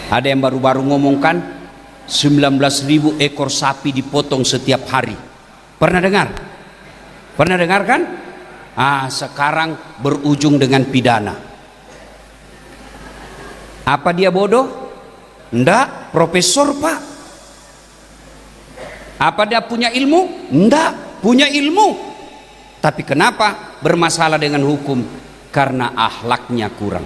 Ada yang baru-baru ngomongkan 19.000 ekor sapi dipotong setiap hari. Pernah dengar? Pernah dengar kan? Sekarang berujung dengan pidana. Apa dia bodoh? Enggak, profesor pak. Apa dia punya ilmu? Enggak, punya ilmu. Tapi kenapa bermasalah dengan hukum? Karena akhlaknya kurang.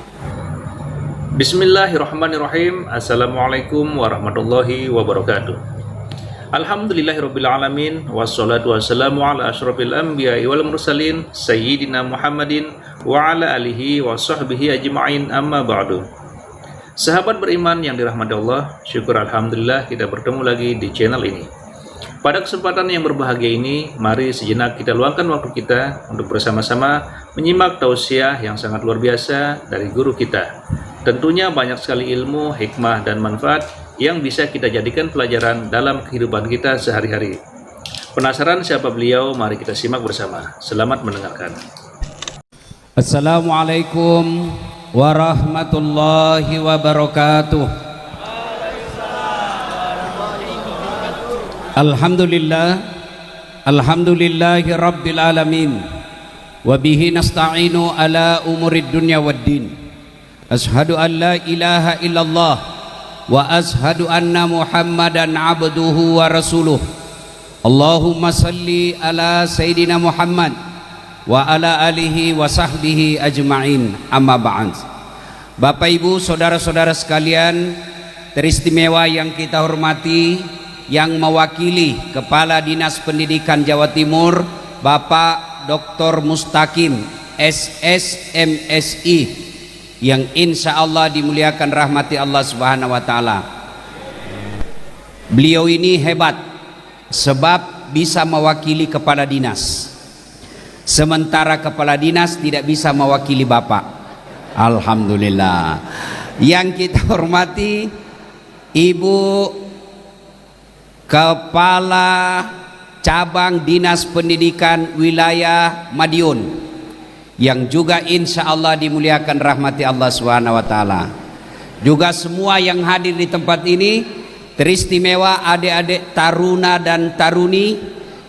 Bismillahirrahmanirrahim. Assalamualaikum warahmatullahi wabarakatuh. Alhamdulillahirabbil alamin, wassalatu wassalamu ala asyrofil anbiya'i wal mursalin sayyidina Muhammadin wa ala alihi wa sahbihi ajma'in, amma ba'du. Sahabat beriman yang dirahmati Allah, syukur alhamdulillah kita bertemu lagi di channel ini. Pada kesempatan yang berbahagia ini, mari sejenak kita luangkan waktu kita untuk bersama-sama menyimak tausiah yang sangat luar biasa dari guru kita. Tentunya banyak sekali ilmu, hikmah, dan manfaat yang bisa kita jadikan pelajaran dalam kehidupan kita sehari-hari. Penasaran siapa beliau? Mari kita simak bersama. Selamat mendengarkan. Assalamualaikum warahmatullahi wabarakatuh. Alhamdulillahi rabbil alamin, wabihi nasta'inu ala umurid dunya waddin. Ashhadu an la ilaha illallah wa ashhadu anna muhammadan abduhu wa rasuluh. Allahumma salli ala sayyidina Muhammad wa ala alihi wa sahbihi ajma'in, amma ba'd. Bapak ibu saudara-saudara sekalian teristimewa yang kita hormati, yang mewakili Kepala Dinas Pendidikan Jawa Timur Bapak Dr. Mustaqim SSMSI, yang insya Allah dimuliakan rahmati Allah Subhanahu wa Ta'ala. Beliau ini hebat sebab bisa mewakili kepala dinas, sementara kepala dinas tidak bisa mewakili Bapak. Alhamdulillah. Yang kita hormati Ibu Kepala Cabang Dinas Pendidikan Wilayah Madiun, yang juga insya Allah dimuliakan rahmati Allah Subhanahu wa Ta'ala. Juga semua yang hadir di tempat ini, teristimewa adik-adik taruna dan taruni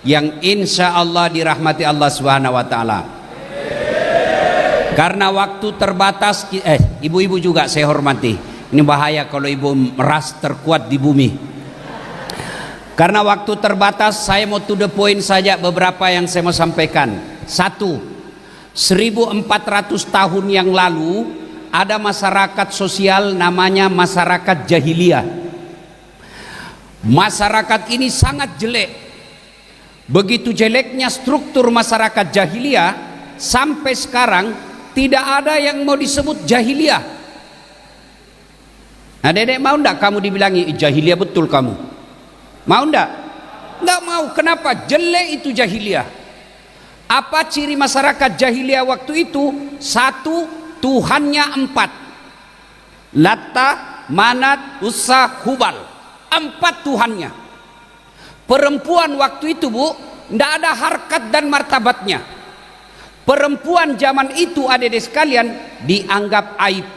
yang insya Allah dirahmati Allah Subhanahu wa Ta'ala. Karena waktu terbatas, ibu-ibu juga saya hormati. Ini bahaya kalau ibu meras terkuat di bumi. Karena waktu terbatas, saya mau to the point saja beberapa yang saya mau sampaikan. 1. 1400 tahun yang lalu ada masyarakat sosial namanya masyarakat jahiliyah. Masyarakat ini sangat jelek. Begitu jeleknya struktur masyarakat jahiliyah, sampai sekarang tidak ada yang mau disebut jahiliyah. Nah, dedek mau ndak kamu dibilangi jahiliyah betul kamu? Mau ndak? Nggak mau. Kenapa? Jelek itu jahiliyah. Apa ciri masyarakat jahiliyah waktu itu? 1, Tuhannya 4. Latta, Manat, Uzza, Hubal. 4 Tuhannya. Perempuan waktu itu, Bu, ndak ada harkat dan martabatnya. Perempuan zaman itu, adik-adik sekalian, dianggap aib.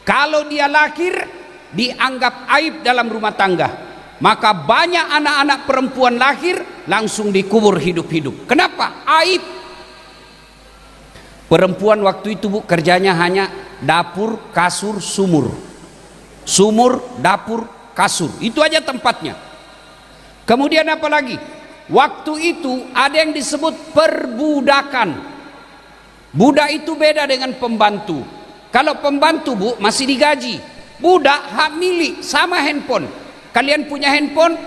Kalau dia lahir, dianggap aib dalam rumah tangga. Maka banyak anak-anak perempuan lahir langsung dikubur hidup-hidup. Kenapa? Aib. Perempuan waktu itu, Bu, kerjanya hanya dapur, kasur, sumur. Sumur, dapur, kasur. Itu aja tempatnya. Kemudian apa lagi? Waktu itu ada yang disebut perbudakan. Budak itu beda dengan pembantu. Kalau pembantu, Bu, masih digaji. Budak hak milik, sama handphone. Kalian punya handphone,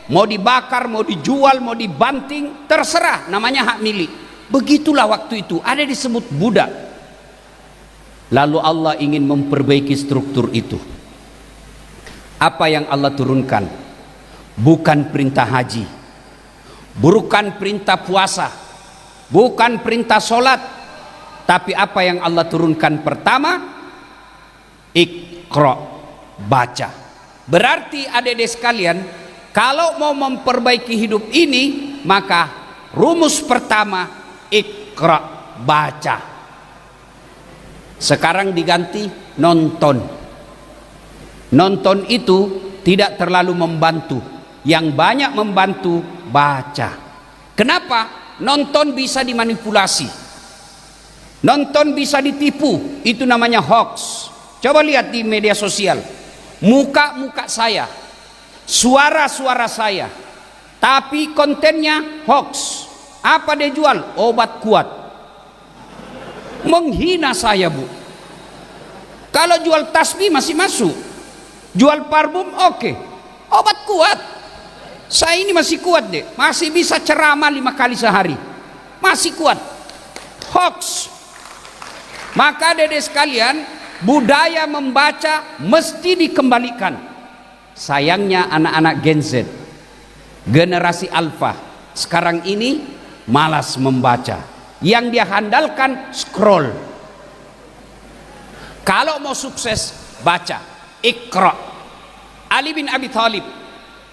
mau dibakar, mau dijual, mau dibanting, terserah, namanya hak milik. Begitulah waktu itu, ada disebut budak. Lalu Allah ingin memperbaiki struktur itu. Apa yang Allah turunkan? Bukan perintah haji, bukan perintah puasa, bukan perintah sholat, tapi apa yang Allah turunkan pertama? Iqra, baca. Berarti adik-adik sekalian, kalau mau memperbaiki hidup ini, maka rumus pertama Iqra, baca. Sekarang diganti nonton. Nonton itu tidak terlalu membantu. Yang banyak membantu baca. Kenapa? Nonton bisa dimanipulasi, nonton bisa ditipu. Itu namanya hoax. Coba lihat di media sosial, muka-muka saya, suara-suara saya, tapi kontennya hoax. Apa dia jual? Obat kuat. Menghina saya, Bu. Kalau jual tasbih masih masuk, jual parfum oke. Obat kuat, saya ini masih kuat deh, masih bisa ceramah 5 kali sehari, masih kuat. Hoax. Maka dedek sekalian, budaya membaca mesti dikembalikan. Sayangnya anak-anak Gen Z, generasi Alpha sekarang ini malas membaca. Yang dia handalkan scroll. Kalau mau sukses, baca. Iqra. Ali bin Abi Thalib,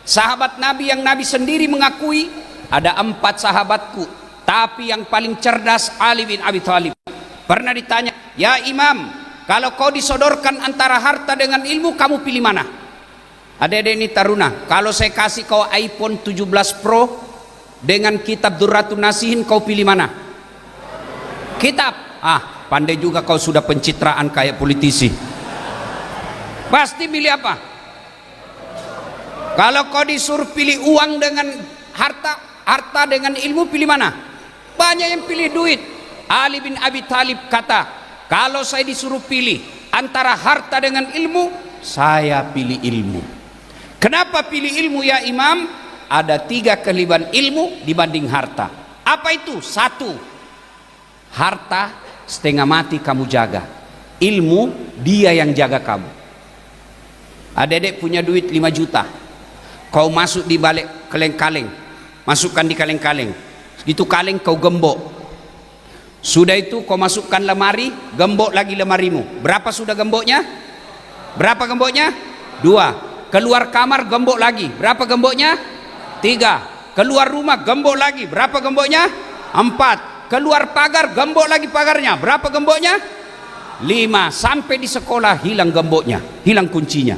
sahabat Nabi yang Nabi sendiri mengakui ada 4 sahabatku, tapi yang paling cerdas Ali bin Abi Thalib. Pernah ditanya, ya Imam, kalau kau disodorkan antara harta dengan ilmu, kamu pilih mana? Adik-adik ini taruna, kalau saya kasih kau iPhone 17 Pro dengan kitab Durratun Nasihin, kau pilih mana? Kitab. Pandai juga kau, sudah pencitraan kayak politisi. Pasti pilih apa? Kalau kau disuruh pilih uang dengan harta dengan ilmu, pilih mana? Banyak yang pilih duit. Ali bin Abi Thalib kata, kalau saya disuruh pilih antara harta dengan ilmu, saya pilih ilmu. Kenapa pilih ilmu ya Imam? Ada 3 kelebihan ilmu dibanding harta. Apa itu? 1, harta setengah mati kamu jaga, ilmu dia yang jaga kamu. Adik-adik punya duit 5 juta, kau masuk di balik kaleng-kaleng, masukkan di kaleng-kaleng, itu kaleng kau gembok. Sudah itu kau masukkan lemari, gembok lagi lemarimu. Berapa sudah gemboknya? Berapa gemboknya? 2. Keluar kamar gembok lagi. Berapa gemboknya? 3. Keluar rumah gembok lagi. Berapa gemboknya? 4. Keluar pagar gembok lagi pagarnya. Berapa gemboknya? 5. Sampai di sekolah hilang gemboknya, hilang kuncinya.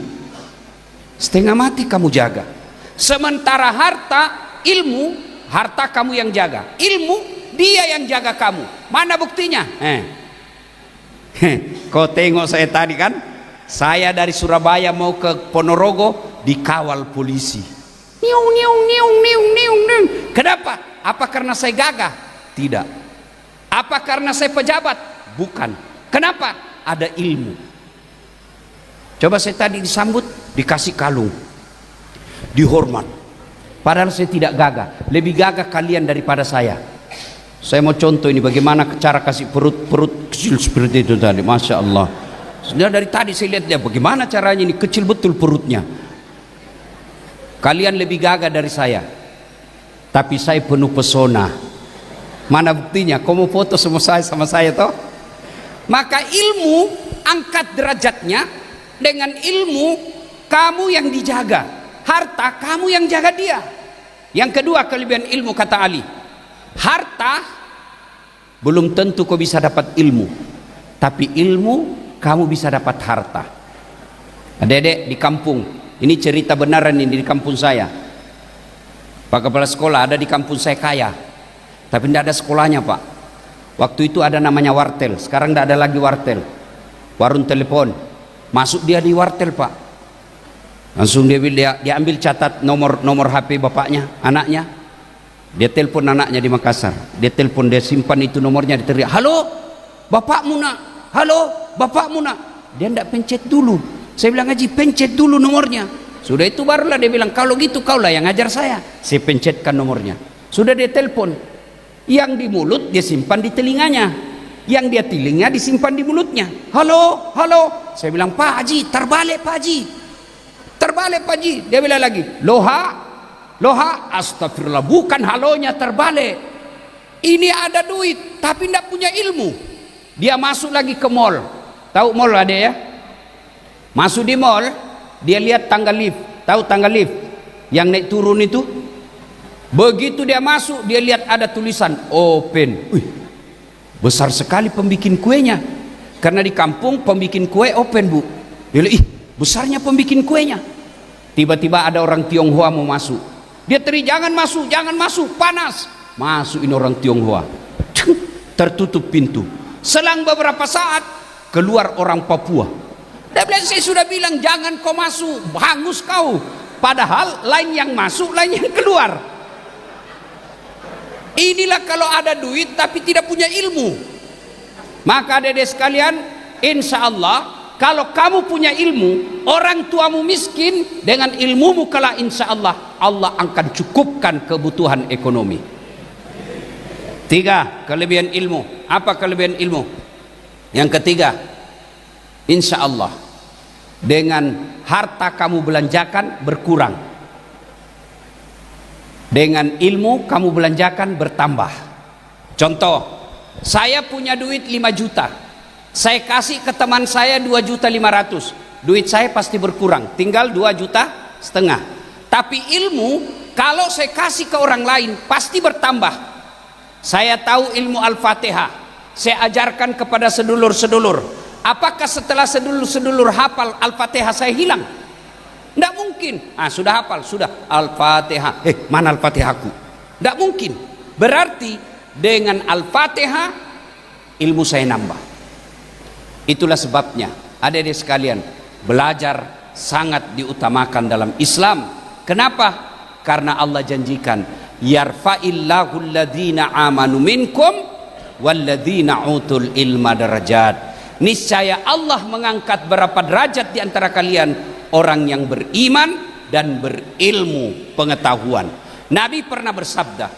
Setengah mati kamu jaga. Sementara harta, ilmu, harta kamu yang jaga, ilmu dia yang jaga kamu. Mana buktinya? Kau tengok saya tadi kan, saya dari Surabaya mau ke Ponorogo dikawal polisi. Niung niung niung niung niung niung. Kenapa? Apa karena saya gagah? Tidak. Apa karena saya pejabat? Bukan. Kenapa? Ada ilmu. Coba saya tadi disambut, dikasih kalung, dihormat. Padahal saya tidak gagah. Lebih gagah kalian daripada saya. Saya mau contoh ini bagaimana cara kasih perut kecil seperti itu tadi. Masya Allah. Sudah dari tadi saya lihat dia bagaimana caranya ini, kecil betul perutnya. Kalian lebih gagah dari saya, tapi saya penuh pesona. Mana buktinya? Kau mau foto sama saya toh? Maka ilmu angkat derajatnya. Dengan ilmu kamu yang dijaga, harta kamu yang jaga dia. Yang kedua kelebihan ilmu kata Ali, harta belum tentu kau bisa dapat ilmu, tapi ilmu kamu bisa dapat harta. Adik-adik di kampung, ini cerita benaran ini di kampung saya. Pak Kepala Sekolah ada di kampung saya kaya, tapi tidak ada sekolahnya Pak. Waktu itu ada namanya wartel, sekarang tidak ada lagi wartel, warung telepon. Masuk dia di wartel Pak, langsung dia ambil catat nomor HP bapaknya, anaknya. Dia telepon anaknya di Makassar, dia telepon, dia simpan itu nomornya, diteriak, halo bapakmu nak, halo bapakmu nak. Dia tidak pencet dulu. Saya bilang, Haji pencet dulu nomornya. Sudah itu barulah dia bilang, kalau gitu kaulah yang ngajar saya. Saya pencetkan nomornya. Sudah dia telepon. Yang di mulut dia simpan di telinganya, yang dia telinga disimpan di mulutnya. Halo, halo. Saya bilang, Pak Haji, terbalik Pak Haji, terbalik Pak Haji. Dia bilang lagi, loha, loha. Astagfirullah, bukan halonya terbalik. Ini ada duit tapi tidak punya ilmu. Dia masuk lagi ke mall. Tahu mall ada ya? Masuk di mall, dia lihat tangga lift. Tahu tangga lift yang naik turun itu? Begitu dia masuk, dia lihat ada tulisan open. Wih, besar sekali pembikin kuenya. Karena di kampung pembikin kue open Bu. Dia bilang, ih besarnya pembikin kuenya. Tiba-tiba ada orang Tionghoa mau masuk, dia jangan masuk, panas. Masukin orang Tionghoa, tertutup pintu. Selang beberapa saat keluar orang Papua. Dia bilang, saya sudah bilang jangan kau masuk, hangus kau. Padahal lain yang masuk, lain yang keluar. Inilah kalau ada duit tapi tidak punya ilmu. Maka adik-adik sekalian, insya Allah kalau kamu punya ilmu, orang tuamu miskin, dengan ilmumu kala insya Allah Allah akan cukupkan kebutuhan ekonomi. 3 kelebihan ilmu. Apa kelebihan ilmu? Yang ketiga, insya Allah dengan harta kamu belanjakan berkurang, dengan ilmu kamu belanjakan bertambah. Contoh, saya punya duit 5 juta, saya kasih ke teman saya 2.500.000, duit saya pasti berkurang, tinggal 2,5 juta. Tapi ilmu kalau saya kasih ke orang lain pasti bertambah. Saya tahu ilmu Al-Fatihah, saya ajarkan kepada sedulur-sedulur. Apakah setelah sedulur-sedulur hafal Al-Fatihah saya hilang? Tidak mungkin. Sudah hafal, sudah Al-Fatihah. Mana Al-Fatihahku? Tidak mungkin. Berarti dengan Al-Fatihah ilmu saya nambah. Itulah sebabnya adik-adik sekalian, belajar sangat diutamakan dalam Islam. Kenapa? Karena Allah janjikan, yarfa'illahu alladhina amanu minkum walladhina utul ilma darajat. Niscaya Allah mengangkat berapa derajat di antara kalian, orang yang beriman dan berilmu pengetahuan. Nabi pernah bersabda,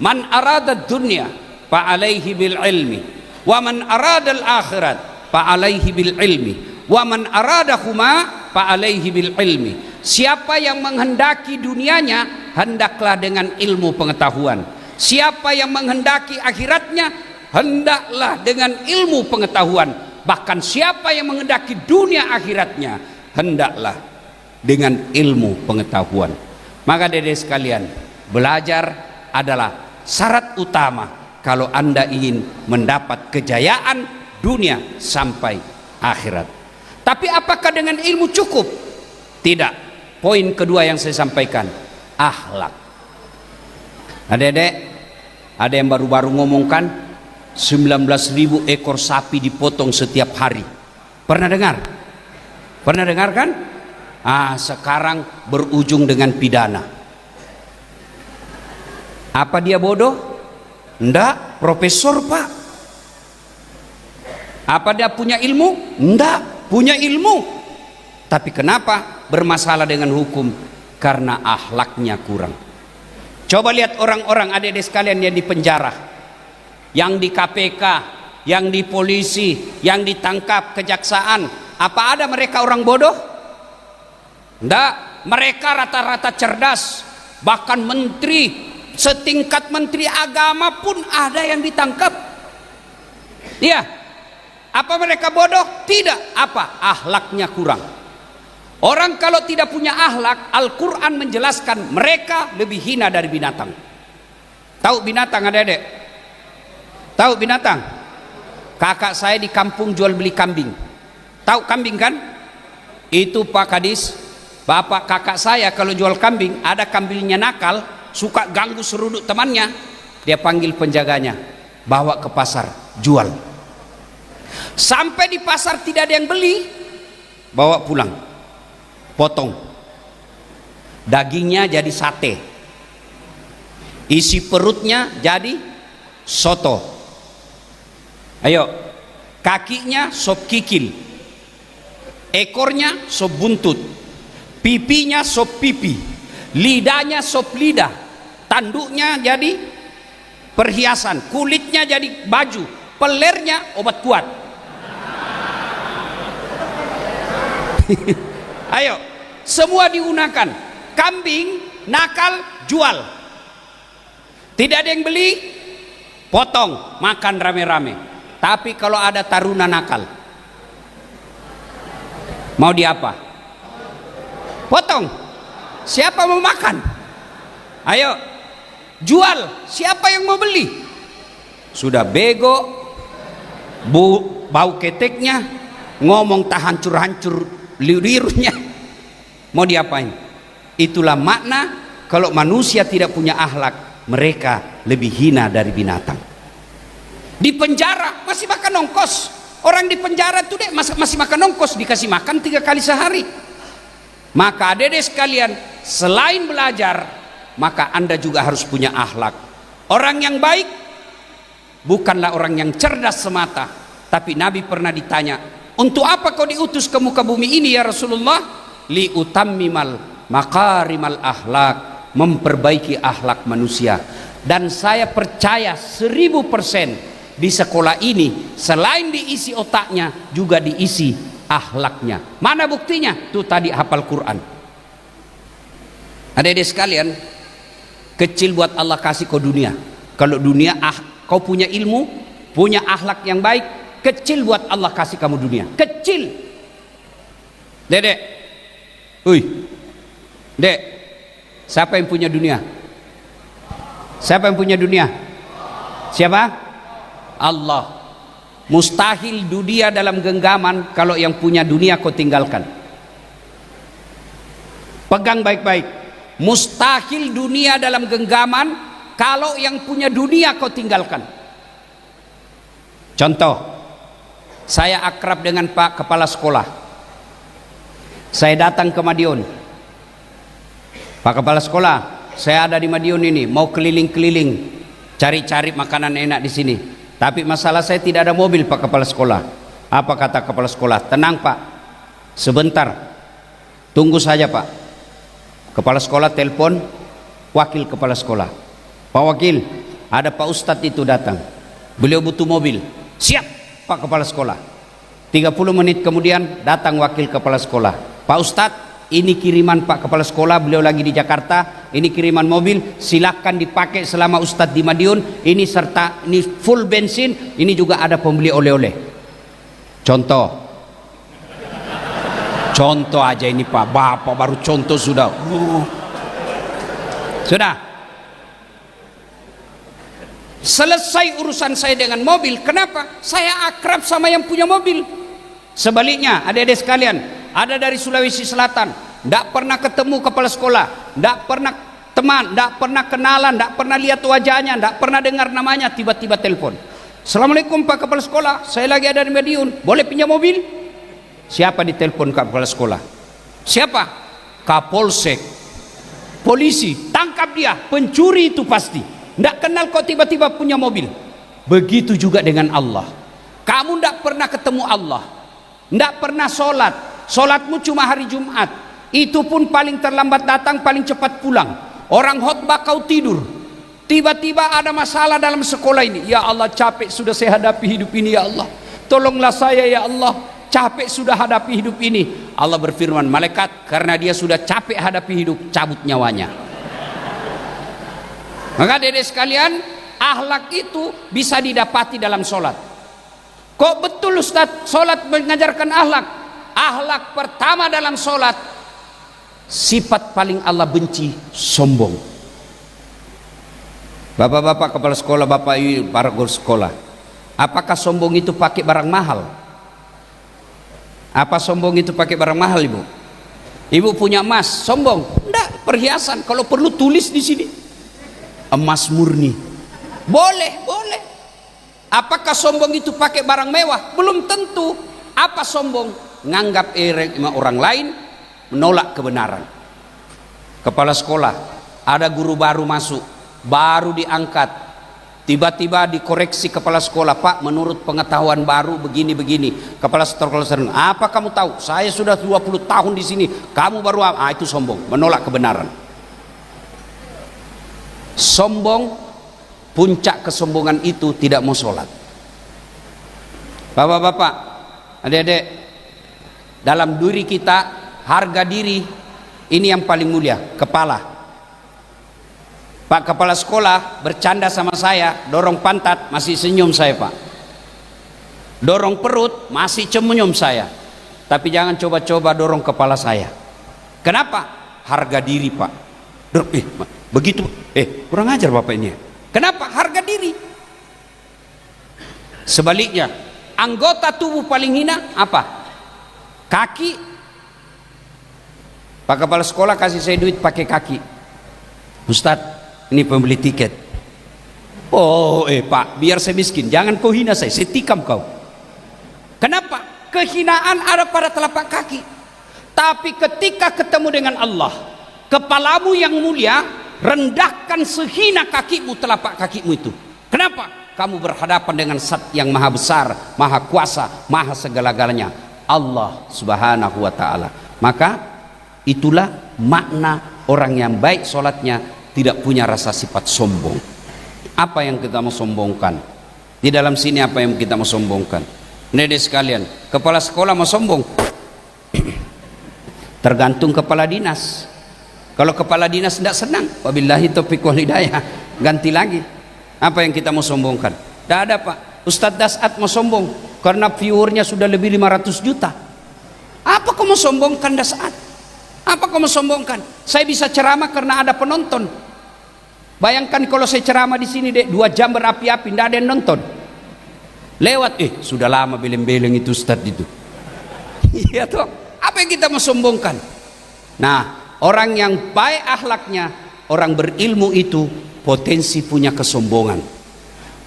man arada dunya fa alaihi bil ilmi, wa man arada al akhirat fa alaihi bil ilmi, wa man aradahuma fa alaihi bil ilmi. Siapa yang menghendaki dunianya, hendaklah dengan ilmu pengetahuan. Siapa yang menghendaki akhiratnya, hendaklah dengan ilmu pengetahuan. Bahkan siapa yang menghendaki dunia akhiratnya, hendaklah dengan ilmu pengetahuan. Maka adik-adik sekalian, belajar adalah syarat utama kalau Anda ingin mendapat kejayaan dunia sampai akhirat. Tapi apakah dengan ilmu cukup? Tidak. Poin kedua yang saya sampaikan, akhlak. Adik-adik, ada yang baru-baru ngomongkan 19.000 ekor sapi dipotong setiap hari. Pernah dengar? Pernah dengar kan? Sekarang berujung dengan pidana. Apa dia bodoh? Enggak, profesor pak. Apa dia punya ilmu? Enggak, punya ilmu. Tapi kenapa bermasalah dengan hukum? Karena akhlaknya kurang. Coba lihat orang-orang adik-adik sekalian yang di penjara, yang di KPK, yang di polisi, yang ditangkap kejaksaan. Apa ada mereka orang bodoh? Enggak, mereka rata-rata cerdas. Bahkan menteri, setingkat menteri agama pun ada yang ditangkap. Iya. Apa mereka bodoh? Tidak. Apa? Akhlaknya kurang. Orang kalau tidak punya akhlak, Al-Quran menjelaskan mereka lebih hina dari binatang. Tahu binatang adik-adik? Tahu binatang? Kakak saya di kampung jual beli kambing. Tahu kambing kan? Itu Pak Kadis, bapak kakak saya kalau jual kambing, ada kambingnya nakal, suka ganggu seruduk temannya, dia panggil penjaganya, bawa ke pasar, jual. Sampai di pasar tidak ada yang beli, bawa pulang, potong, dagingnya jadi sate, isi perutnya jadi soto, ayo, kakinya sop kikil, ekornya sop buntut, pipinya sop pipi, lidahnya sop lidah, tanduknya jadi perhiasan, kulitnya jadi baju, pelernya obat kuat. Ayo, semua digunakan. Kambing nakal jual, tidak ada yang beli, potong, makan rame-rame. Tapi kalau ada taruna nakal, mau diapa? Potong. Siapa mau makan? Ayo, jual. Siapa yang mau beli? Sudah bego, bau keteknya, ngomong tak hancur-hancur liurnya mau diapain? Itulah makna kalau manusia tidak punya akhlak, mereka lebih hina dari binatang. Di penjara masih makan ongkos. Orang di penjara tuh deh masih makan ongkos, dikasih makan 3 kali sehari. Maka adik-adik sekalian, selain belajar, maka Anda juga harus punya akhlak. Orang yang baik bukanlah orang yang cerdas semata, tapi Nabi pernah ditanya, untuk apa kau diutus ke muka bumi ini ya Rasulullah? Li utammimal makarimal akhlak, memperbaiki akhlak manusia. Dan saya percaya 1000% di sekolah ini selain diisi otaknya juga diisi akhlaknya. Mana buktinya? Tuh tadi hafal Quran. Adik-adik sekalian, kecil buat Allah kasih kau dunia. Kalau dunia kau punya ilmu, punya akhlak yang baik, kecil buat Allah kasih kamu dunia. Kecil. Dedek, Dek, siapa yang punya dunia? Siapa yang punya dunia? Siapa? Allah. Mustahil dunia dalam genggaman kalau yang punya dunia kau tinggalkan. Pegang baik-baik. Mustahil dunia dalam genggaman kalau yang punya dunia kau tinggalkan. Contoh, saya akrab dengan Pak Kepala Sekolah. Saya datang ke Madiun. Pak Kepala Sekolah, saya ada di Madiun ini, mau keliling-keliling, cari-cari makanan enak di sini. Tapi masalah saya tidak ada mobil Pak Kepala Sekolah. Apa kata Kepala Sekolah? Tenang Pak, sebentar, tunggu saja Pak. Kepala Sekolah telepon Wakil Kepala Sekolah. Pak Wakil, ada Pak Ustadz itu datang, beliau butuh mobil. Siap Pak Kepala Sekolah. 30 menit kemudian datang Wakil Kepala Sekolah. Pak Ustadz, ini kiriman Pak Kepala Sekolah, beliau lagi di Jakarta, ini kiriman mobil, silahkan dipakai selama Ustadz di Madiun, ini serta ini full bensin, ini juga ada pembeli oleh-oleh. Contoh aja ini Pak, Bapak baru contoh sudah. Sudah selesai urusan saya dengan mobil. Kenapa? Saya akrab sama yang punya mobil. Sebaliknya adik-adik sekalian, ada dari Sulawesi Selatan, tidak pernah ketemu kepala sekolah, tidak pernah teman, tidak pernah kenalan, tidak pernah lihat wajahnya, tidak pernah dengar namanya, tiba-tiba telepon. Assalamualaikum Pak Kepala Sekolah, saya lagi ada di Madiun, boleh pinjam mobil? Siapa ditelepon Kepala Sekolah? Siapa? Kapolsek, polisi, tangkap dia, pencuri itu pasti. Tidak kenal kok tiba-tiba punya mobil. Begitu juga dengan Allah. Kamu tidak pernah ketemu Allah, tidak pernah sholat, sholatmu cuma hari Jumat, itu pun paling terlambat datang, paling cepat pulang. Orang khotbah kau tidur, tiba-tiba ada masalah dalam sekolah ini. Ya Allah, capek sudah saya hadapi hidup ini ya Allah, tolonglah saya ya Allah, capek sudah hadapi hidup ini. Allah berfirman, malaikat, karena dia sudah capek hadapi hidup, cabut nyawanya. Maka dedek sekalian, akhlak itu bisa didapati dalam sholat. Kok betul Ustaz, sholat mengajarkan akhlak? Akhlak pertama dalam sholat, sifat paling Allah benci, sombong. Bapak-bapak kepala sekolah, bapak ibu para guru sekolah, apakah sombong itu pakai barang mahal? Apa sombong itu pakai barang mahal, ibu? Ibu punya emas, sombong? Enggak, perhiasan. Kalau perlu tulis di sini, emas murni. Boleh, boleh. Apakah sombong itu pakai barang mewah? Belum tentu. Apa sombong? Nganggap sama orang lain, menolak kebenaran. Kepala sekolah, ada guru baru masuk, baru diangkat, tiba-tiba dikoreksi kepala sekolah, Pak, menurut pengetahuan baru begini-begini. Kepala sekolah, apa kamu tahu? Saya sudah 20 tahun di sini, kamu baru itu sombong, menolak kebenaran. Sombong, puncak kesombongan itu tidak mau sholat. Bapak-bapak, adik-adik, dalam diri kita, harga diri ini yang paling mulia, kepala. Pak kepala sekolah bercanda sama saya, dorong pantat, masih senyum saya Pak. Dorong perut, masih senyum saya. Tapi jangan coba-coba dorong kepala saya. Kenapa? Harga diri Pak. Begitu, kurang ajar Bapak ini. Kenapa? Harga diri. Sebaliknya, anggota tubuh paling hina apa? Kaki, Pak kepala sekolah kasih saya duit pakai kaki. Ustadz, ini pembeli tiket. Oh Pak, biar saya miskin, jangan kau hina saya tikam kau. Kenapa? Kehinaan ada pada telapak kaki. Tapi ketika ketemu dengan Allah, kepalamu yang mulia, rendahkan sehina kakimu, telapak kakimu itu. Kenapa? Kamu berhadapan dengan Zat yang maha besar, maha kuasa, maha segala-galanya, Allah subhanahu wa ta'ala. Maka itulah makna orang yang baik sholatnya, tidak punya rasa sifat sombong. Apa yang kita mau sombongkan? Di dalam sini apa yang kita mau sombongkan? Nede sekalian, kepala sekolah mau sombong? Tergantung kepala dinas. Kalau kepala dinas tidak senang, wabillahi taufiq wal hidayah, ganti lagi. Apa yang kita mau sombongkan? Tidak ada Pak. Ustadz Dasat mau sombong karena viewernya sudah lebih 500 juta. Apa kau mau sombongkan Dasat? Apa kau mau sombongkan? Saya bisa ceramah karena ada penonton. Bayangkan kalau saya ceramah di sini 2 jam berapi-api, tidak ada yang nonton. Lewat, sudah lama beleng-beleng itu Ustadz itu. Iya toh. Apa yang kita mau sombongkan? Nah, orang yang baik akhlaknya, orang berilmu itu potensi punya kesombongan.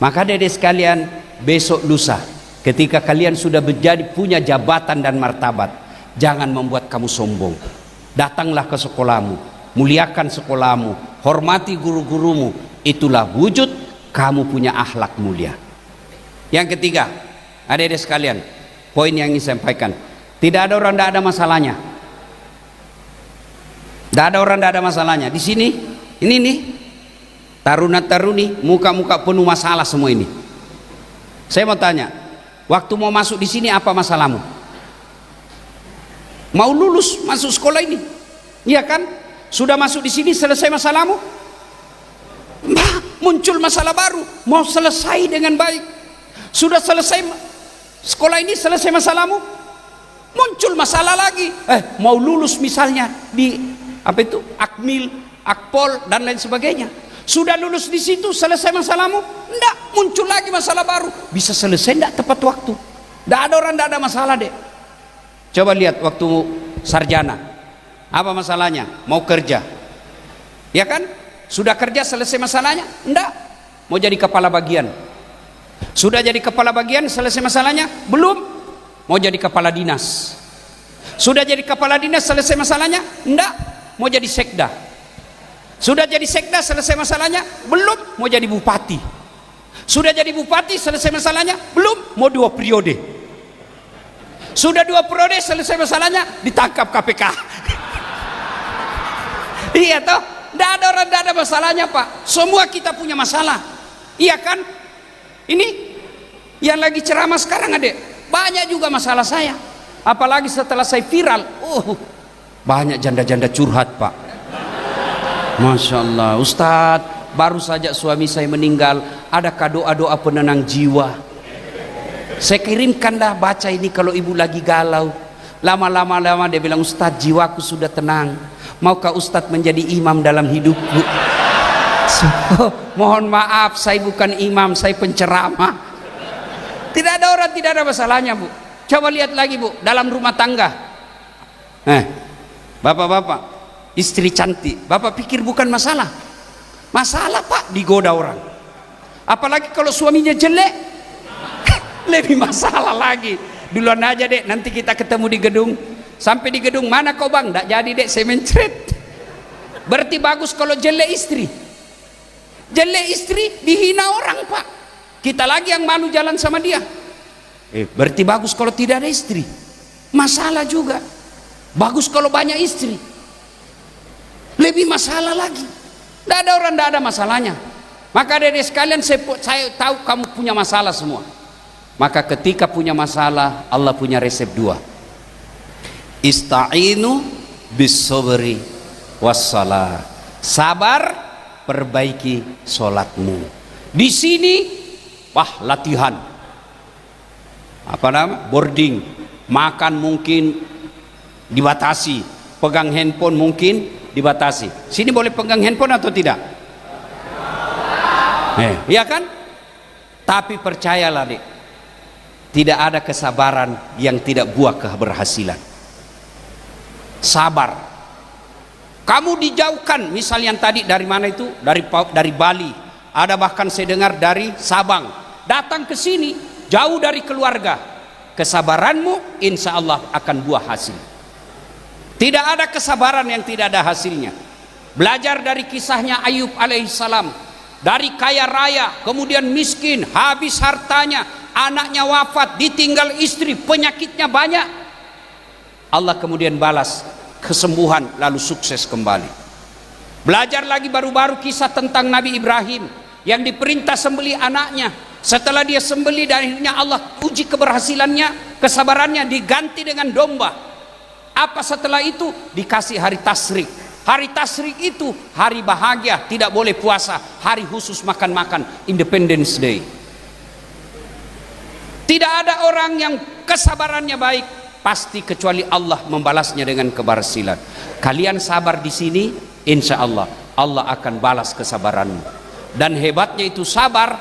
Maka Dede sekalian, besok lusa ketika kalian sudah menjadi punya jabatan dan martabat, jangan membuat kamu sombong. Datanglah ke sekolahmu, muliakan sekolahmu, hormati guru-gurumu. Itulah wujud kamu punya akhlak mulia. Yang ketiga, adik-adik sekalian, poin yang ingin saya sampaikan, tidak ada orang tidak ada masalahnya. Tidak ada orang tidak ada masalahnya. Di sini, ini nih, taruna-taruni, muka-muka penuh masalah semua ini. Saya mau tanya, waktu mau masuk di sini apa masalahmu? Mau lulus masuk sekolah ini, iya kan? Sudah masuk di sini selesai masalahmu? Nah, muncul masalah baru, mau selesai dengan baik. Sudah selesai sekolah ini, selesai masalahmu, muncul masalah lagi. Mau lulus misalnya di apa itu, Akmil, Akpol dan lain sebagainya. Sudah lulus di situ, selesai masalahmu? Enggak, muncul lagi masalah baru. Bisa selesai enggak tepat waktu? Enggak ada orang enggak ada masalah, Dek. Coba lihat waktu sarjana. Apa masalahnya? Mau kerja. Ya kan? Sudah kerja selesai masalahnya? Enggak. Mau jadi kepala bagian. Sudah jadi kepala bagian selesai masalahnya? Belum. Mau jadi kepala dinas. Sudah jadi kepala dinas selesai masalahnya? Enggak. Mau jadi sekda. Sudah jadi sekda selesai masalahnya? Belum. Mau jadi bupati. Sudah jadi bupati selesai masalahnya? Belum. Mau 2 periode. Sudah 2 periode selesai masalahnya? Ditangkap KPK. Iya toh? Tidak ada orang tidak ada masalahnya Pak. Semua kita punya masalah. Iya kan? Ini yang lagi ceramah sekarang Adek, banyak juga masalah saya. Apalagi setelah saya viral, banyak janda-janda curhat Pak. Masya Allah, Ustadz, baru saja suami saya meninggal, ada doa-doa penenang jiwa. Saya kirimkanlah baca ini kalau ibu lagi galau. Lama-lama dia bilang, Ustadz, jiwaku sudah tenang. Maukah Ustadz menjadi imam dalam hidupku? Mohon maaf, saya bukan imam, saya penceramah. Tidak ada orang tidak ada masalahnya Bu. Coba lihat lagi Bu, dalam rumah tangga. Bapak-bapak, istri cantik, bapak pikir bukan masalah? Masalah Pak, digoda orang. Apalagi kalau suaminya jelek, lebih masalah lagi. Duluan aja Dek, nanti kita ketemu di gedung. Sampai di gedung, mana kau Bang? Nggak jadi Dek, saya mencret. Berarti bagus kalau jelek istri. Jelek istri dihina orang Pak, kita lagi yang malu jalan sama dia. Berarti bagus kalau tidak ada istri. Masalah juga. Bagus kalau banyak istri, lebih masalah lagi. Tidak ada orang tidak ada masalahnya. Maka dari sekalian saya tahu kamu punya masalah semua. Maka ketika punya masalah, Allah punya resep 2. Ista'inu bis sabri wassalah. Sabar, perbaiki sholatmu. Di sini latihan apa nama, boarding, makan mungkin dibatasi, pegang handphone mungkin dibatasi. Sini boleh pegang handphone atau tidak? Iya kan? Tapi percayalah Dek, tidak ada kesabaran yang tidak buah keberhasilan. Sabar, Kamu dijauhkan, misalnya yang tadi dari mana itu? Dari Bali. Ada bahkan saya dengar dari Sabang. Datang ke sini, jauh dari keluarga. Kesabaranmu insya Allah akan buah hasil. Tidak ada kesabaran yang tidak ada hasilnya. Belajar dari kisahnya Ayub alaihissalam. Dari kaya raya, kemudian miskin, habis hartanya, anaknya wafat, ditinggal istri, penyakitnya banyak. Allah kemudian balas kesembuhan, lalu sukses kembali. Belajar lagi baru-baru kisah tentang Nabi Ibrahim yang diperintah sembelih anaknya. Setelah dia sembelih, dan akhirnya Allah uji keberhasilannya, kesabarannya, diganti dengan domba. Apa setelah itu? Dikasih hari tasyrik. Hari tasyrik itu hari bahagia, tidak boleh puasa, hari khusus makan-makan, Independence Day. Tidak ada orang yang kesabarannya baik pasti kecuali Allah membalasnya dengan keberhasilan. Kalian sabar di sini, insya Allah Allah akan balas kesabaranmu. Dan hebatnya itu sabar,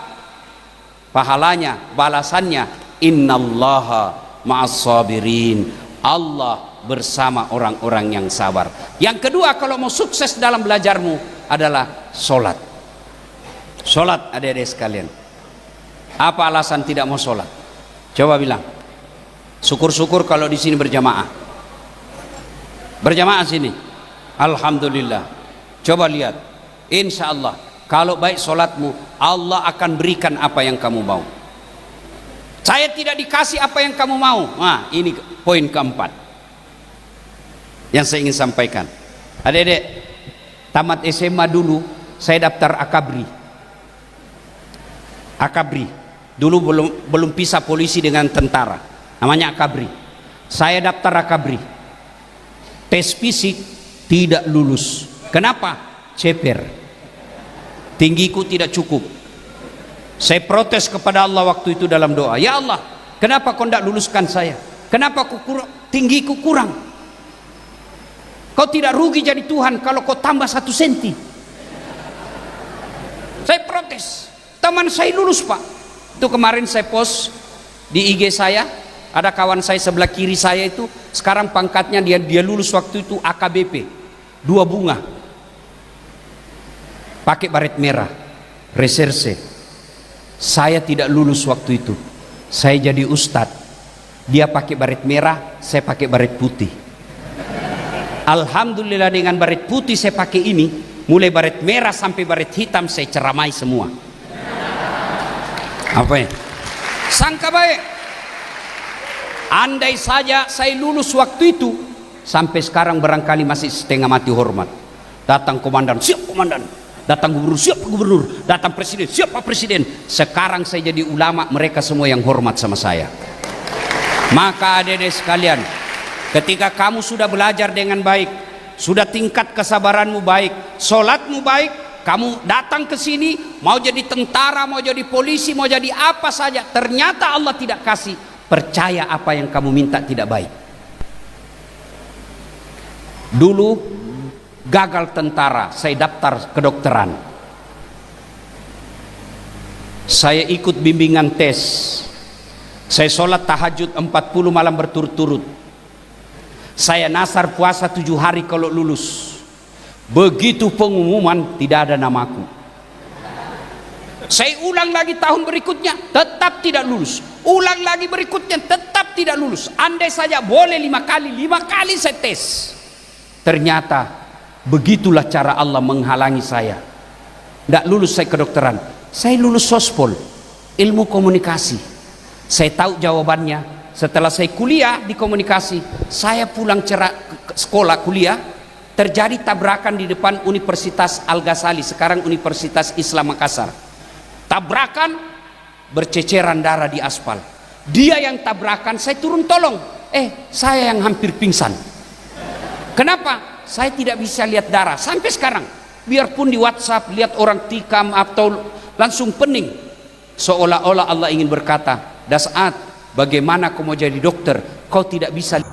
pahalanya, balasannya, innallaha ma'as sabirin. Allah bersama orang-orang yang sabar. Yang kedua, kalau mau sukses dalam belajarmu adalah sholat. Sholat, adik-adik sekalian. Apa alasan tidak mau sholat? Coba bilang. Syukur-syukur kalau di sini berjamaah. Berjamaah sini. Alhamdulillah. Coba lihat. Insya Allah, kalau baik sholatmu, Allah akan berikan apa yang kamu mau. Saya tidak dikasih apa yang kamu mau. Nah, ini poin keempat yang saya ingin sampaikan. Adik-adik, tamat SMA dulu saya daftar Akabri. Akabri dulu belum pisah polisi dengan tentara, namanya Akabri. Saya daftar Akabri, tes fisik tidak lulus. Kenapa? Ceper, tinggiku tidak cukup. Saya protes kepada Allah waktu itu dalam doa, ya Allah, kenapa kau tidak luluskan saya? Kenapa tinggiku kurang? Kau tidak rugi jadi Tuhan kalau kau tambah 1 senti. Saya protes. Teman saya lulus, Pak. Itu kemarin saya post di IG saya. Ada kawan saya sebelah kiri saya itu, sekarang pangkatnya dia lulus waktu itu AKBP 2 bunga, pakai baret merah, reserse. Saya tidak lulus waktu itu. Saya jadi ustadz. Dia pakai baret merah, saya pakai baret putih. Alhamdulillah dengan baret putih saya pakai ini, mulai baret merah sampai baret hitam saya ceramai semua. Apa ya? Sangka baik. Andai saja saya lulus waktu itu, sampai sekarang barangkali masih setengah mati hormat. Datang komandan, siap komandan. Datang gubernur, siap gubernur. Datang presiden, siap pak presiden. Sekarang saya jadi ulama, mereka semua yang hormat sama saya. Maka adik-adik sekalian, ketika kamu sudah belajar dengan baik, sudah tingkat kesabaranmu baik, sholatmu baik, kamu datang ke sini, mau jadi tentara, mau jadi polisi, mau jadi apa saja, ternyata Allah tidak kasih, percaya apa yang kamu minta tidak baik. Dulu gagal tentara, saya daftar kedokteran. Saya ikut bimbingan tes. Saya sholat tahajud 40 malam berturut-turut. Saya nasar puasa 7 hari kalau lulus. Begitu pengumuman tidak ada namaku. Saya ulang lagi tahun berikutnya, tetap tidak lulus. Ulang lagi berikutnya, tetap tidak lulus. Andai saja boleh 5 kali saya tes. Ternyata begitulah cara Allah menghalangi saya. Tidak lulus saya kedokteran. Saya lulus sospol, ilmu komunikasi. Saya tahu jawabannya. Setelah saya kuliah di komunikasi, saya pulang sekolah kuliah, terjadi tabrakan di depan Universitas Al-Ghazali, sekarang Universitas Islam Makassar. Tabrakan, berceceran darah di aspal. Dia yang tabrakan, saya turun tolong. Saya yang hampir pingsan. Kenapa? Saya tidak bisa lihat darah sampai sekarang. Biarpun di WhatsApp lihat orang tikam atau langsung pening, seolah-olah Allah ingin berkata, Das'at, bagaimana kau mau jadi dokter? Kau tidak bisa.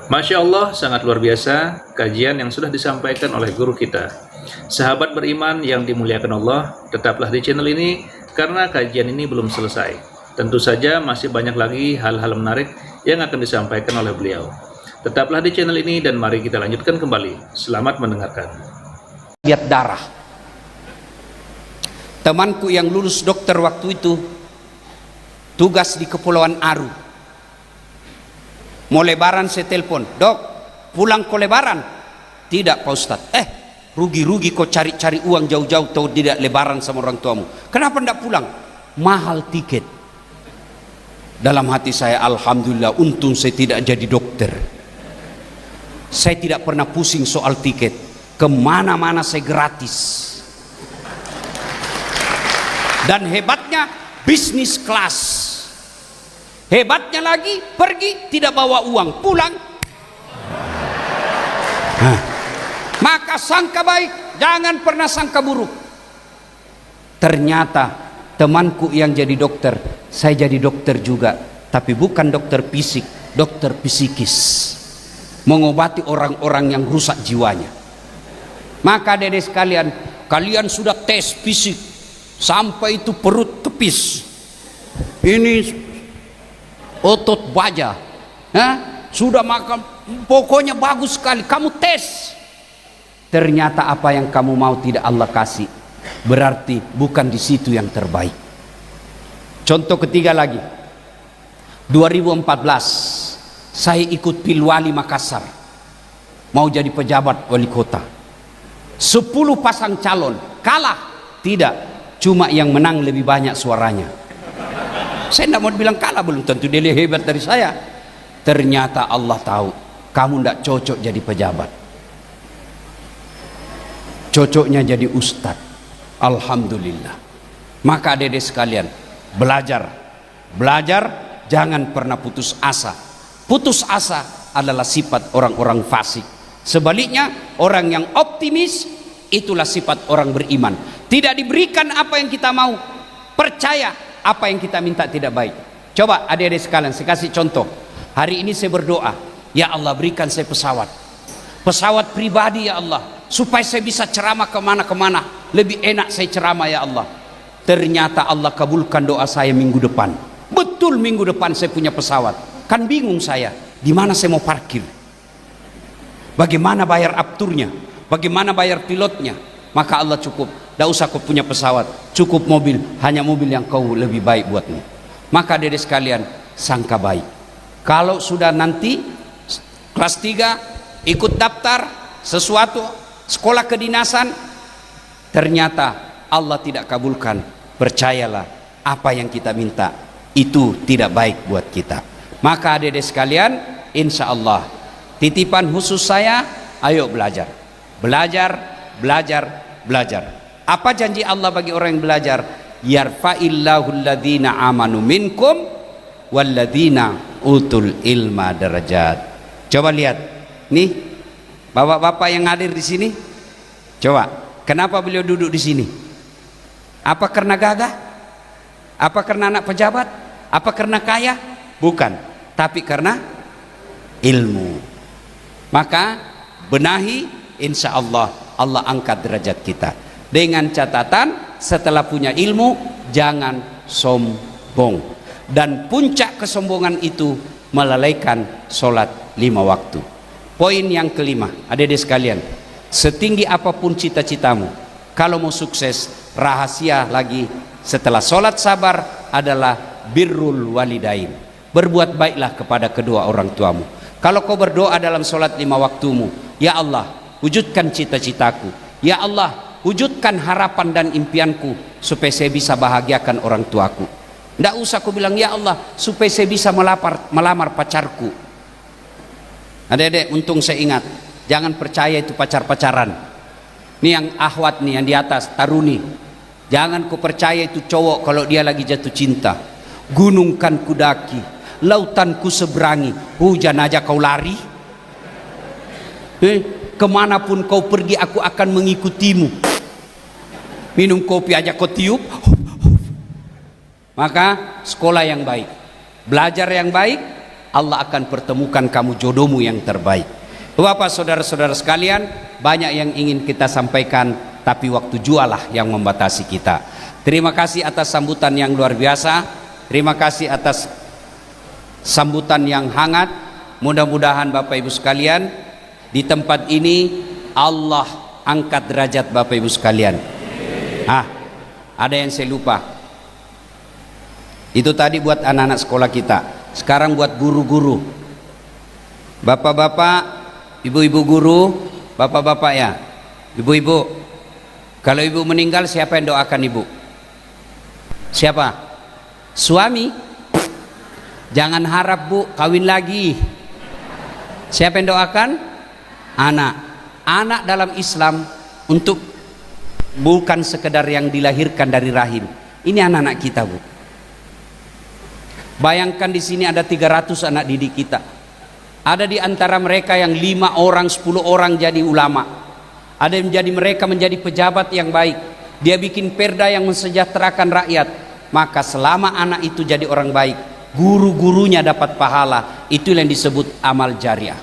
Masya Allah, sangat luar biasa kajian yang sudah disampaikan oleh guru kita. Sahabat beriman yang dimuliakan Allah, tetaplah di channel ini karena kajian ini belum selesai. Tentu saja masih banyak lagi hal-hal menarik yang akan disampaikan oleh beliau. Tetaplah di channel ini dan mari kita lanjutkan kembali. Selamat mendengarkan. Lihat darah. Temanku yang lulus dokter waktu itu tugas di Kepulauan Aru. Mau lebaran saya telepon, "Dok, pulang ke lebaran?" "Tidak Pak Ustadz." Rugi-rugi kau cari-cari uang jauh-jauh tahu tidak lebaran sama orang tuamu. Kenapa tidak pulang? Mahal tiket. Dalam hati saya, alhamdulillah untung saya tidak jadi dokter. Saya tidak pernah pusing soal tiket. Kemana-mana saya gratis. Dan hebatnya bisnis kelas. Hebatnya lagi pergi tidak bawa uang, pulang. Maka sangka baik, jangan pernah sangka buruk. Ternyata temanku yang jadi dokter, saya jadi dokter juga, tapi bukan dokter fisik, dokter psikis, mengobati orang-orang yang rusak jiwanya. Maka dedek sekalian, kalian sudah tes fisik sampai itu perut kepis, ini otot baja, sudah makan, pokoknya bagus sekali, kamu tes. Ternyata apa yang kamu mau tidak Allah kasih, berarti bukan di situ yang terbaik. Contoh ketiga lagi, 2014 saya ikut Pilwali Makassar, mau jadi pejabat wali kota. 10 pasang calon, kalah? Tidak, cuma yang menang lebih banyak suaranya. Saya tidak mau bilang kalah, belum tentu dia lebih hebat dari saya. Ternyata Allah tahu kamu tidak cocok jadi pejabat, cocoknya jadi ustadz. Alhamdulillah. Maka adik-adik sekalian, belajar, jangan pernah putus asa. Putus asa adalah sifat orang-orang fasik. Sebaliknya, orang yang optimis itulah sifat orang beriman. Tidak diberikan apa yang kita mau, percaya apa yang kita minta tidak baik. Coba adik-adik sekalian, saya kasih contoh. Hari ini saya berdoa, ya Allah berikan saya pesawat pribadi ya Allah, supaya saya bisa ceramah kemana-kemana, lebih enak saya ceramah ya Allah. Ternyata Allah kabulkan doa saya minggu depan. Betul, minggu depan saya punya pesawat. Kan bingung saya, di mana saya mau parkir, bagaimana bayar afturnya, bagaimana bayar pilotnya. Maka Allah cukup, tidak usah kau punya pesawat, cukup mobil, hanya mobil yang kau lebih baik buatmu. Maka dedek sekalian, sangka baik. Kalau sudah nanti kelas 3 ikut daftar sesuatu sekolah kedinasan, ternyata Allah tidak kabulkan, percayalah apa yang kita minta itu tidak baik buat kita. Maka dedek sekalian, insya Allah titipan khusus saya, ayo belajar. Apa janji Allah bagi orang yang belajar? Yarfa'illahu alladhina amanu minkum walladhina utul ilma darajat. Coba lihat nih, bapak-bapak yang hadir di sini, coba kenapa beliau duduk di sini? Apa karena gagah? Apa karena anak pejabat? Apa karena kaya? Bukan, tapi karena ilmu. Maka benahi, insya Allah Allah angkat derajat kita. Dengan catatan, setelah punya ilmu jangan sombong. Dan puncak kesombongan itu melalaikan sholat 5 waktu. Poin yang kelima, adik-adik sekalian, setinggi apapun cita-citamu, kalau mau sukses, rahasia lagi setelah sholat sabar adalah birrul walidain. Berbuat baiklah kepada kedua orang tuamu. Kalau kau berdoa dalam sholat 5 waktumu, ya Allah wujudkan cita-citaku, ya Allah wujudkan harapan dan impianku supaya saya bisa bahagiakan orang tuaku. Tidak usah aku bilang ya Allah supaya saya bisa melamar pacarku. Adik-adik, untung saya ingat, jangan percaya itu pacar-pacaran. Ini yang ahwat nih, yang di atas taruni, jangan ku percaya itu cowok kalau dia lagi jatuh cinta. Gunung kan kudaki, lautan ku seberangi, hujan aja kau lari. Kemanapun kau pergi aku akan mengikutimu. Minum kopi aja kau tiup. Maka sekolah yang baik, belajar yang baik, Allah akan pertemukan kamu jodohmu yang terbaik. Bapak saudara-saudara sekalian, banyak yang ingin kita sampaikan, tapi waktu jualah yang membatasi kita. Terima kasih atas sambutan yang luar biasa. Terima kasih atas sambutan yang hangat. mudah-mudahan Bapak Ibu sekalian di tempat ini Allah angkat derajat Bapak Ibu sekalian. Ada yang saya lupa. Itu tadi buat anak-anak sekolah kita. Sekarang buat guru-guru. Bapak-bapak, ibu-ibu guru, bapak-bapak ya. Ibu-ibu, kalau ibu meninggal siapa yang doakan ibu? Siapa? Suami. Jangan harap bu kawin lagi. Siapa yang doakan? Anak. Anak dalam Islam untuk bukan sekedar yang dilahirkan dari rahim. Ini anak-anak kita bu. Bayangkan di sini ada 300 anak didik kita. Ada di antara mereka yang 5 orang, 10 orang jadi ulama. Ada yang mereka menjadi pejabat yang baik. Dia bikin perda yang mensejahterakan rakyat. Maka selama anak itu jadi orang baik, guru-gurunya dapat pahala. Itu yang disebut amal jariah.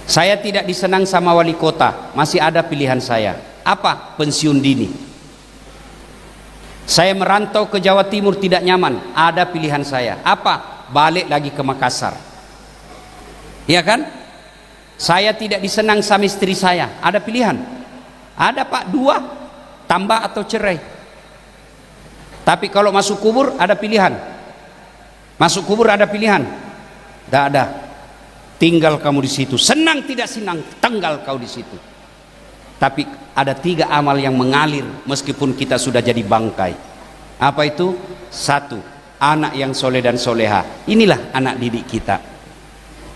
Saya tidak disenang sama wali kota. Masih ada pilihan saya. Apa? Pensiun dini. Saya merantau ke Jawa Timur tidak nyaman. Ada pilihan saya. Apa? Balik lagi ke Makassar. Iya kan? Saya tidak disenang sama istri saya. Ada pilihan. Ada pak, 2, tambah atau cerai. Tapi kalau masuk kubur ada pilihan. Masuk kubur ada pilihan. Tidak ada. Tinggal kamu di situ. Senang tidak senang, tinggal kau di situ. Tapi ada 3 amal yang mengalir meskipun kita sudah jadi bangkai. Apa itu? 1, anak yang soleh dan soleha. Inilah anak didik kita.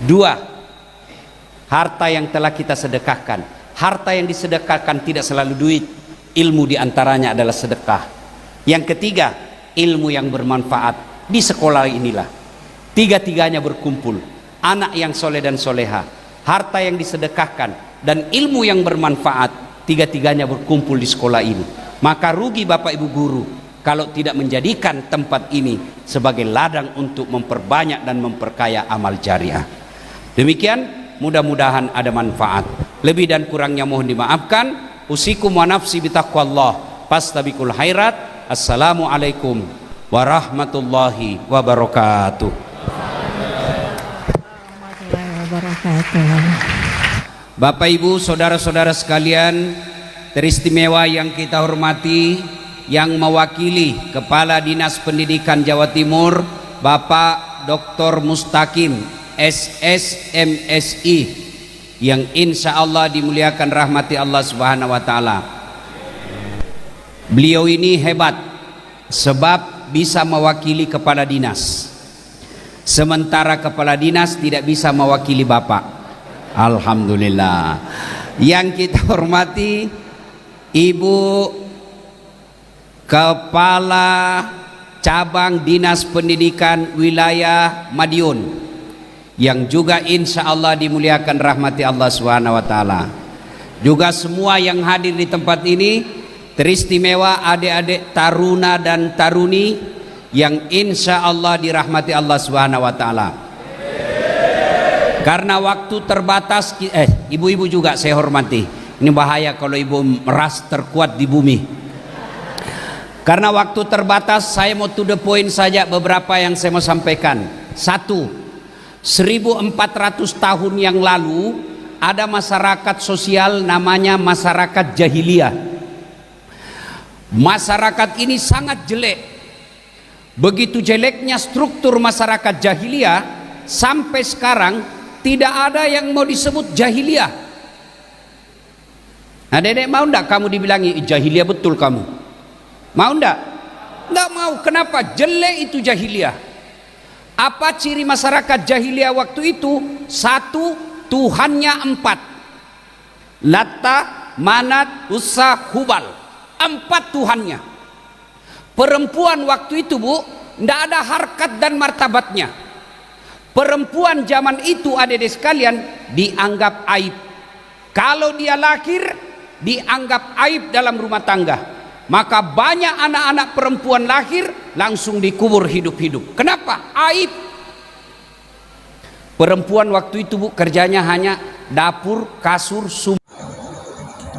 2, harta yang telah kita sedekahkan. Harta yang disedekahkan tidak selalu duit. Ilmu diantaranya adalah sedekah. Yang ketiga, ilmu yang bermanfaat. Di sekolah inilah 3-tiganya berkumpul. Anak yang soleh dan soleha, harta yang disedekahkan, dan ilmu yang bermanfaat. 3-tiganya berkumpul di sekolah ini. Maka rugi Bapak Ibu guru kalau tidak menjadikan tempat ini sebagai ladang untuk memperbanyak dan memperkaya amal jariah. Demikian, mudah-mudahan ada manfaat. Lebih dan kurangnya mohon dimaafkan. Usikum wa nafsi bitaqwallah. Fastabiqul khairat. Assalamualaikum warahmatullahi wabarakatuh. Bapak Ibu saudara-saudara sekalian teristimewa yang kita hormati, yang mewakili Kepala Dinas Pendidikan Jawa Timur Bapak Dr. Mustaqim SSMSI, yang insya Allah dimuliakan rahmati Allah Subhanahu wa Ta'ala. Beliau ini hebat sebab bisa mewakili kepala dinas, sementara kepala dinas tidak bisa mewakili Bapak. Alhamdulillah. Yang kita hormati Ibu Kepala Cabang Dinas Pendidikan Wilayah Madiun, yang juga insya Allah dimuliakan rahmati Allah Subhanahu wa Ta'ala. Juga semua yang hadir di tempat ini, teristimewa adik-adik taruna dan taruni yang insya Allah dirahmati Allah Subhanahu wa Ta'ala. Karena waktu terbatas, ibu-ibu juga saya hormati. Ini bahaya kalau ibu meras terkuat di bumi. Karena waktu terbatas, saya mau to the point saja beberapa yang saya mau sampaikan. 1, 1400 tahun yang lalu ada masyarakat sosial namanya masyarakat jahiliyah. Masyarakat ini sangat jelek. Begitu jeleknya struktur masyarakat jahiliyah, sampai sekarang tidak ada yang mau disebut jahiliyah. Nah, Dedek mau ndak kamu dibilangi jahiliyah betul kamu? Mau ndak? Ndak mau. Kenapa? Jelek itu jahiliyah. Apa ciri masyarakat jahiliyah waktu itu? 1, Tuhannya 4. Latta, Manat, Uzza, Hubal. 4 Tuhannya. Perempuan waktu itu bu, ndak ada harkat dan martabatnya. Perempuan zaman itu adik-adik sekalian dianggap aib. Kalau dia lahir dianggap aib dalam rumah tangga. Maka banyak anak-anak perempuan lahir langsung dikubur hidup-hidup. Kenapa? Aib. Perempuan waktu itu bu kerjanya hanya dapur, kasur, sumur.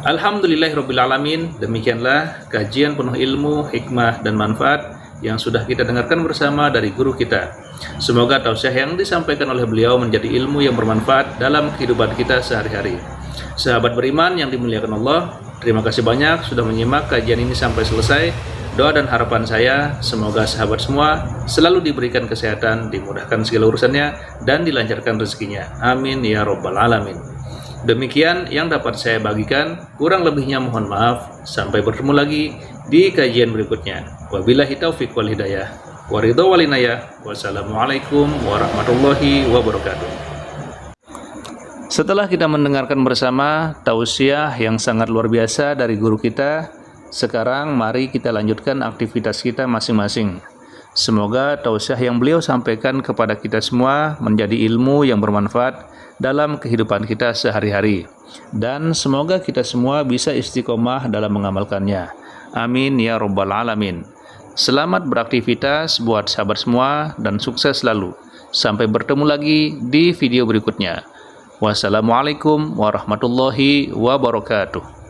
Alhamdulillahirrabbilalamin. Demikianlah kajian penuh ilmu, hikmah dan manfaat yang sudah kita dengarkan bersama dari guru kita Semoga tausiah yang disampaikan oleh beliau menjadi ilmu yang bermanfaat dalam kehidupan kita sehari-hari. Sahabat beriman yang dimuliakan Allah, terima kasih banyak sudah menyimak kajian ini sampai selesai. Doa dan harapan saya, semoga sahabat semua selalu diberikan kesehatan, dimudahkan segala urusannya, dan dilancarkan rezekinya. Amin ya Rabbal Alamin. Demikian yang dapat saya bagikan, kurang lebihnya mohon maaf. Sampai bertemu lagi di kajian berikutnya. Wabillahi taufiq wal hidayah. Waridho walinayah. Wassalamualaikum warahmatullahi wabarakatuh. Setelah kita mendengarkan bersama tausiah yang sangat luar biasa dari guru kita, sekarang mari kita lanjutkan aktivitas kita masing-masing. Semoga tausiah yang beliau sampaikan kepada kita semua menjadi ilmu yang bermanfaat dalam kehidupan kita sehari-hari. Dan semoga kita semua bisa istiqomah dalam mengamalkannya. Amin ya Rabbal Alamin. Selamat beraktivitas buat sahabat semua dan sukses selalu. Sampai bertemu lagi di video berikutnya. Wassalamualaikum warahmatullahi wabarakatuh.